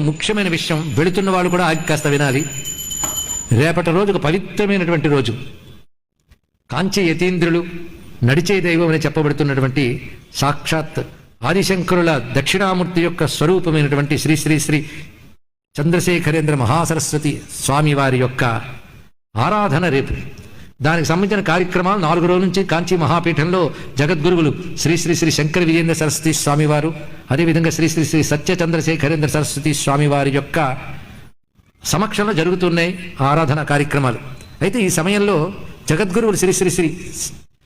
ముఖ్యమైన విషయం, వెళుతున్న వాళ్ళు కూడా ఆగి కాస్త వినాలి. రేపటి రోజు ఒక పవిత్రమైనటువంటి రోజు. కాంచి యతీంద్రులు, నడిచే దైవం అని చెప్పబడుతున్నటువంటి సాక్షాత్ ఆదిశంకరుల దక్షిణామూర్తి యొక్క స్వరూపమైనటువంటి శ్రీ శ్రీ శ్రీ చంద్రశేఖరేంద్ర మహాసరస్వతి స్వామి వారి యొక్క ఆరాధన రేపు. దానికి సంబంధించిన కార్యక్రమాలు 4 రోజుల నుంచి కాంచీ మహాపీఠంలో జగద్గురువులు శ్రీ శ్రీ శ్రీ శంకర విజయేంద్ర సరస్వతి స్వామివారు, అదేవిధంగా శ్రీ శ్రీ శ్రీ సత్య చంద్రశేఖరేంద్ర సరస్వతి స్వామివారి యొక్క సమక్షంలో జరుగుతున్నాయి ఆరాధన కార్యక్రమాలు. అయితే ఈ సమయంలో జగద్గురువులు శ్రీ శ్రీ శ్రీ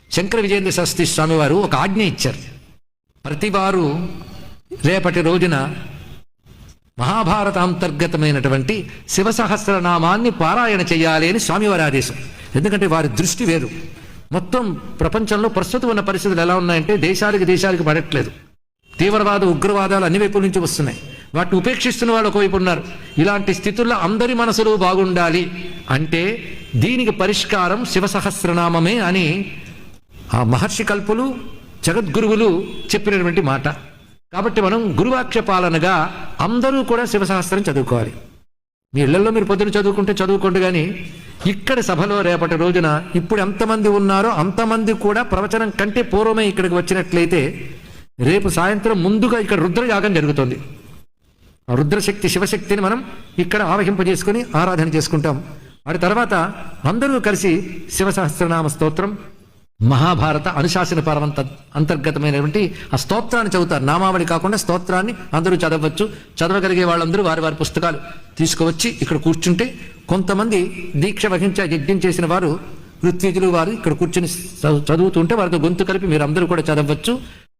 శంకర విజయేంద్ర సరస్వతి స్వామివారు ఒక ఆజ్ఞ ఇచ్చారు. ప్రతివారు రేపటి రోజున మహాభారత అంతర్గతమైనటువంటి శివసహస్రనామాన్ని పారాయణ చేయాలి అని స్వామివారి ఆదేశం. ఎందుకంటే వారి దృష్టి వేరు. మొత్తం ప్రపంచంలో ప్రస్తుతం ఉన్న పరిస్థితులు ఎలా ఉన్నాయంటే దేశాలకు పడట్లేదు. తీవ్రవాద ఉగ్రవాదాలు అన్ని వైపుల నుంచి వస్తున్నాయి. వాటిని ఉపేక్షిస్తున్న వాళ్ళు ఒకవైపు ఉన్నారు. ఇలాంటి స్థితుల్లో అందరి మనసులు బాగుండాలి అంటే దీనికి పరిష్కారం శివసహస్రనామమే అని ఆ మహర్షి కల్పులు జగద్గురువులు చెప్పినటువంటి మాట. కాబట్టి మనం గురువాక్య పాలనగా అందరూ కూడా శివసహస్రం చదువుకోవాలి. మీ ఇళ్లలో మీరు పొద్దున చదువుకోండి, కానీ ఇక్కడ సభలో రేపటి రోజున ఇప్పుడు ఎంతమంది ఉన్నారో అంతమంది కూడా ప్రవచనం కంటే పూర్వమే ఇక్కడికి వచ్చినట్లయితే రేపు సాయంత్రం ముందుగా ఇక్కడ రుద్రయాగం జరుగుతుంది. ఆ రుద్రశక్తి శివశక్తిని మనం ఇక్కడ ఆవహింపజేసుకుని ఆరాధన చేసుకుంటాం. వాటి తర్వాత అందరూ కలిసి శివసహస్రనామ స్తోత్రం, మహాభారత అనుశాసన పర్వంత అంతర్గతమైనటువంటి ఆ స్తోత్రాన్ని చదువుతారు. నామావళి కాకుండా స్తోత్రాన్ని అందరూ చదవచ్చు. చదవగలిగే వాళ్ళందరూ వారి పుస్తకాలు తీసుకువచ్చి ఇక్కడ కూర్చుంటే, కొంతమంది దీక్ష వహించి యజ్ఞం చేసిన వారు ఋత్విజులు వారు ఇక్కడ కూర్చుని చదువుతుంటే వారితో గొంతు కలిపి మీరు అందరూ కూడా చదవచ్చు.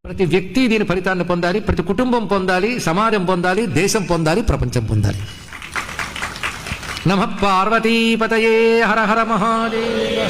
ప్రతి వ్యక్తి దీని ఫలితాన్ని పొందాలి, ప్రతి కుటుంబం పొందాలి, సమాజం పొందాలి, దేశం పొందాలి, ప్రపంచం పొందాలి. నమః పార్వతీపతయే హర హర మహాదేవ.